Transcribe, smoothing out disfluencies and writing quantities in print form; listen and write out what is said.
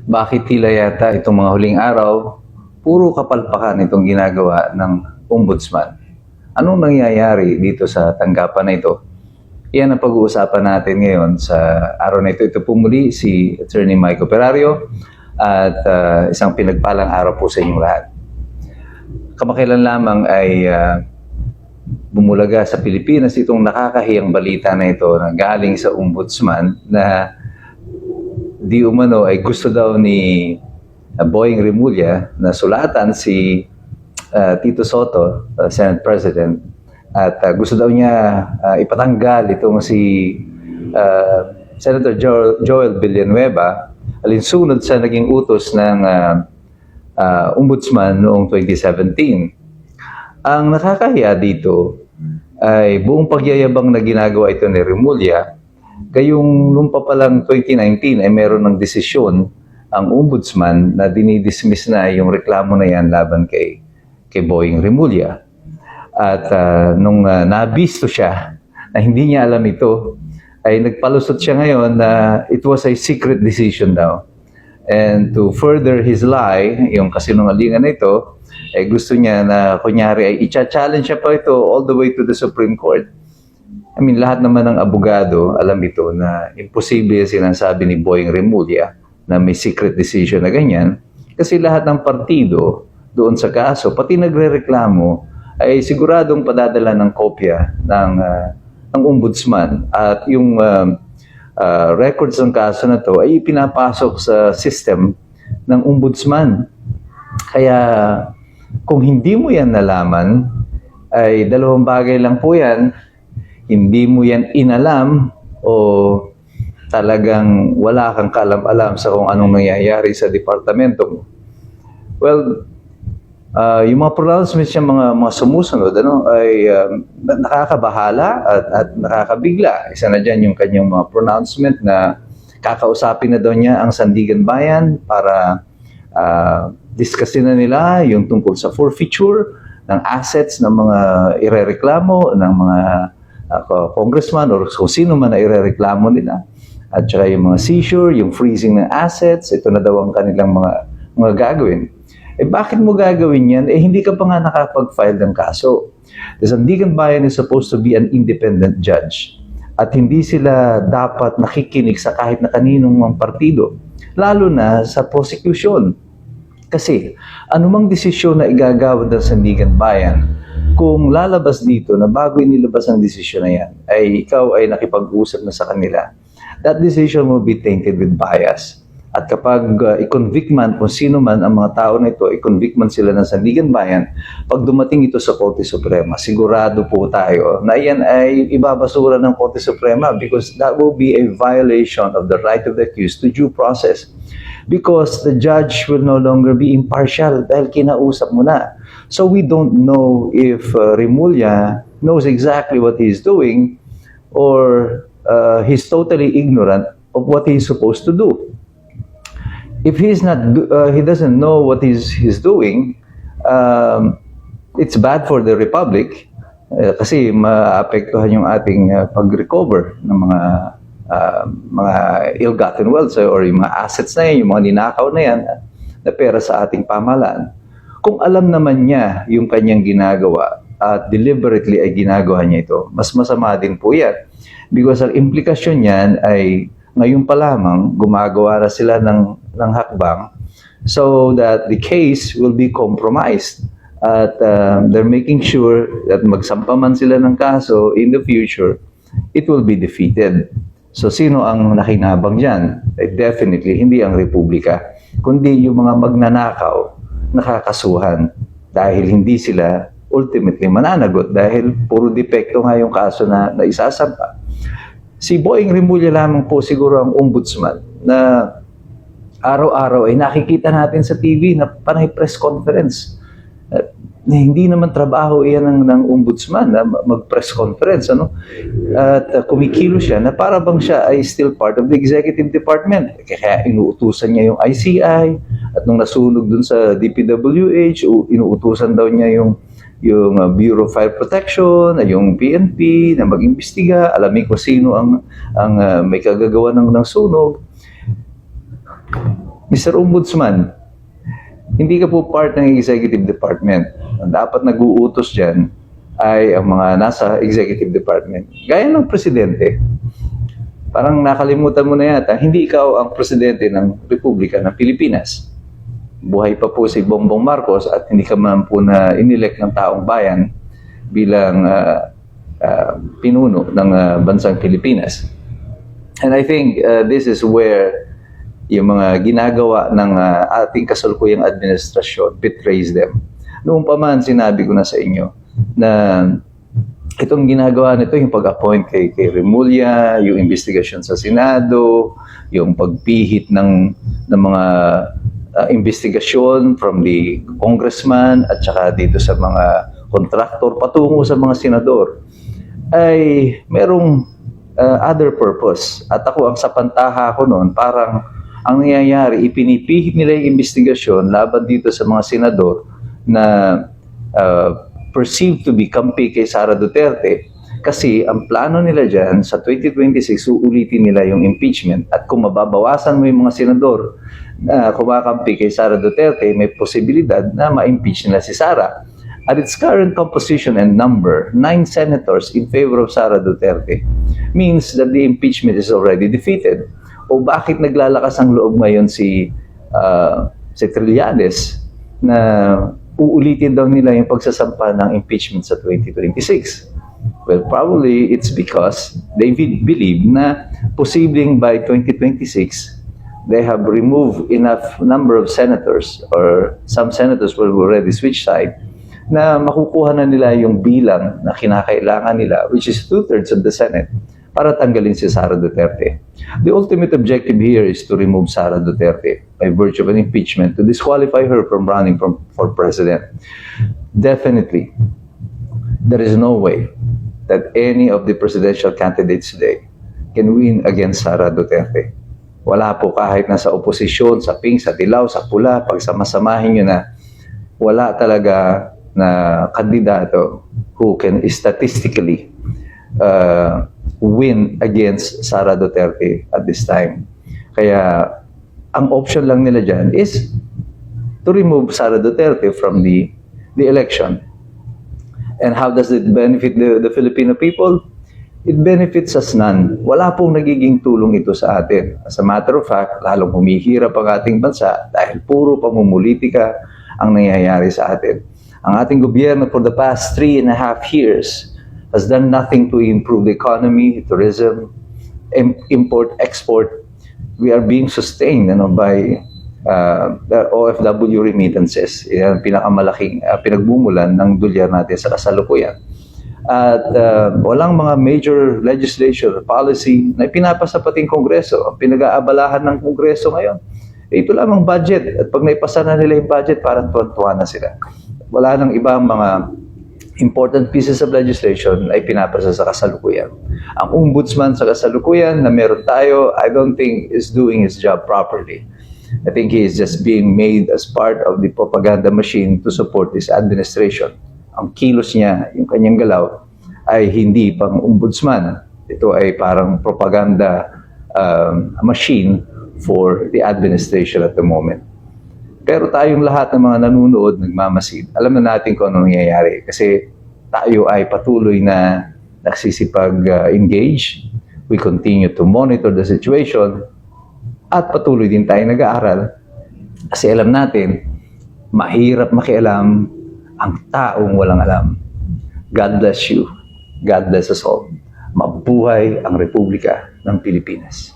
Bakit tila yata itong mga huling araw, puro kapalpakan itong ginagawa ng ombudsman? Anong nangyayari dito sa tanggapan na ito? Yan ang pag-uusapan natin ngayon sa araw na ito. Ito po muli si Attorney Mike Operario at isang pinagpalang araw po sa inyong lahat. Kamakailan lamang ay bumulaga sa Pilipinas itong nakakahiyang balita na ito na galing sa ombudsman na di umano ay gusto daw ni Boying Rimulya na sulatan si Tito Soto, Senate President, at gusto daw niya ipatanggal itong si Senator Joel Villanueva alinsunod sa naging utos ng ombudsman noong 2017. Ang nakakahiya dito ay buong pagyayabang na ginagawa ito ni Rimulya, gayong nung pa palang 2019 ay meron ng desisyon ang ombudsman na dinidismiss na yung reklamo na yan laban kay Boying Rimulya. At nung nabisto siya na hindi niya alam ito, ay nagpalusot siya ngayon na it was a secret decision daw. And to further his lie, yung kasinungalingan na ito, ay gusto niya na kunyari ay i-challenge siya pa ito all the way to the Supreme Court. I mean, lahat naman ng abogado alam ito na imposible sinasabi ni Boying Rimulya na may secret decision na ganyan kasi lahat ng partido doon sa kaso, pati nagre-reklamo, ay siguradong padadala ng kopya ng ombudsman at yung records ng kaso na to ay pinapasok sa system ng ombudsman. Kaya kung hindi mo yan nalaman, ay dalawang bagay lang po yan. Hindi mo yan inalam o talagang wala kang kaalam-alam sa kung anong nangyayari sa departamento mo. Well, yung mga pronouncements niya mga sumusunod ay nakakabahala at nakakabigla. Isa na dyan yung kanyang mga pronouncement na kakausapin na daw niya ang Sandigan Bayan para discussin na nila yung tungkol sa forfeiture ng assets ng mga irereklamo ng mga congressman or kung sino man na irereklamo nila. At saka yung mga seizure, yung freezing ng assets, ito na daw ang kanilang mga gagawin. Eh bakit mo gagawin yan? Eh hindi ka pa nga nakapag-file ng kaso. The Sandigan Bayan is supposed to be an independent judge. At hindi sila dapat nakikinig sa kahit na kaninong mga partido. Lalo na sa prosecution. Kasi anumang desisyon na igagawad ng Sandigan Bayan, kung lalabas dito na bago inilabas ang desisyon na yan, ay ikaw ay nakipag-usap na sa kanila, that decision will be tainted with bias. At kapag i-convict man kung sino man ang mga tao na ito, i-convict man sila ng Sandigan Bayan, pag dumating ito sa Korte Suprema, sigurado po tayo na yan ay ibabasura ng Korte Suprema because that will be a violation of the right of the accused to due process. Because the judge will no longer be impartial dahil kinausap mo na. So we don't know if Rimulya knows exactly what he's doing or he's totally ignorant of what he's supposed to do. If he's not, he doesn't know what he's doing, it's bad for the Republic kasi maapektuhan yung ating pag-recover ng mga ill-gotten wealth or yung mga assets na yan, yung mga ninakaw na yan na pera sa ating pamahalaan. Kung alam naman niya yung kanyang ginagawa at deliberately ay ginagawa niya ito, mas masama din po yan. Because ang implikasyon niyan ay ngayon pa lamang gumagawa na sila ng hakbang so that the case will be compromised at they're making sure that magsampa man sila ng kaso in the future, it will be defeated. So sino ang nakinabang dyan? Definitely hindi ang Republika, kundi yung mga magnanakaw nakakasuhan dahil hindi sila ultimately mananagot dahil puro depekto nga yung kaso na isasampa. Si Boying Rimulya lamang po siguro ang ombudsman na araw-araw ay nakikita natin sa TV na panay press conference. Hindi naman trabaho iyan ng ombudsman na mag-press conference. At kumikilos siya na para bang siya ay still part of the executive department. Kaya inuutusan niya yung ICI at nung nasunog dun sa DPWH, inuutusan daw niya yung Bureau of Fire Protection, yung PNP na mag-imbestiga, alamin kung sino ang may kagagawa ng sunog. Mr. Ombudsman, hindi ka po part ng executive department. Ang dapat nag-uutos dyan ay ang mga nasa executive department. Gaya ng presidente. Parang nakalimutan mo na yata, hindi ikaw ang presidente ng Republika ng Pilipinas. Buhay pa po si Bongbong Marcos at hindi ka man po na inelect ng taong bayan bilang pinuno ng bansang Pilipinas. And I think this is where yung mga ginagawa ng ating kasalukuyang administrasyon betrays them. Noong pa man, sinabi ko na sa inyo na itong ginagawa nito, yung pag-appoint kay Remulla, yung investigasyon sa Senado, yung pagpihit ng mga investigasyon from the congressman at saka dito sa mga kontraktor patungo sa mga senador, ay merong other purpose. At ako, ang sa pantaha ko noon, parang ang nangyayari, ipinipihit nila yung investigasyon laban dito sa mga senador na perceived to be kampi kay Sara Duterte, kasi ang plano nila dyan sa 2026, uulitin nila yung impeachment, at kung mababawasan mo yung mga senador na kumakampi kay Sara Duterte, may posibilidad na ma-impeach nila si Sara. At its current composition and number, 9 senators in favor of Sara Duterte, means that the impeachment is already defeated. O bakit naglalakas ang loob ngayon si Trillanes na uulitin daw nila yung pagsasampa ng impeachment sa 2026? Well, probably it's because they believe na posibleng by 2026, they have removed enough number of senators, or some senators will already switch side, na makukuha na nila yung bilang na kinakailangan nila, which is 2/3 of the Senate, para tanggalin si Sara Duterte. The ultimate objective here is to remove Sara Duterte by virtue of an impeachment, to disqualify her from running for president. Definitely, there is no way that any of the presidential candidates today can win against Sara Duterte. Wala po, kahit nasa oposisyon, sa pink, sa dilaw, sa pula, pag samasamahin nyo na, wala talaga na kandidato who can statistically win against Sara Duterte at this time. Kaya ang option lang nila dyan is to remove Sara Duterte from the election. And how does it benefit the Filipino people? It benefits us none. Wala pong nagiging tulong ito sa atin. As a matter of fact, lalong humihirap ang ating bansa dahil puro pamumulitika ang nangyayari sa atin. Ang ating gobyerno for the past 3.5 years has done nothing to improve the economy, tourism, import, export. We are being sustained by the OFW remittances. Yan ang pinakamalaking pinagbumulan ng dolyar natin sa kasalukuyan. At walang mga major legislation or policy na pinapasa pating Kongreso. Ang pinag-aabalahan ng Kongreso ngayon, ito lamang budget. At pag naipasa na nila yung budget, parang tuwan-tuwa na sila. Wala nang ibang mga important pieces of legislation ay pinapasa sa kasalukuyan. Ang ombudsman sa kasalukuyan na meron tayo, I don't think is doing his job properly. I think he is just being made as part of the propaganda machine to support this administration. Ang kilos niya, yung kanyang galaw, ay hindi pang ombudsman. Ito ay parang propaganda machine for the administration at the moment. Pero tayong lahat ng mga nanunood, nagmamasid, alam na natin kung ano nangyayari. Kasi tayo ay patuloy na nagsisipag-engage. We continue to monitor the situation. At patuloy din tayo nag-aaral. Kasi alam natin, mahirap makialam ang taong walang alam. God bless you. God bless us all. Mabuhay ang Republika ng Pilipinas.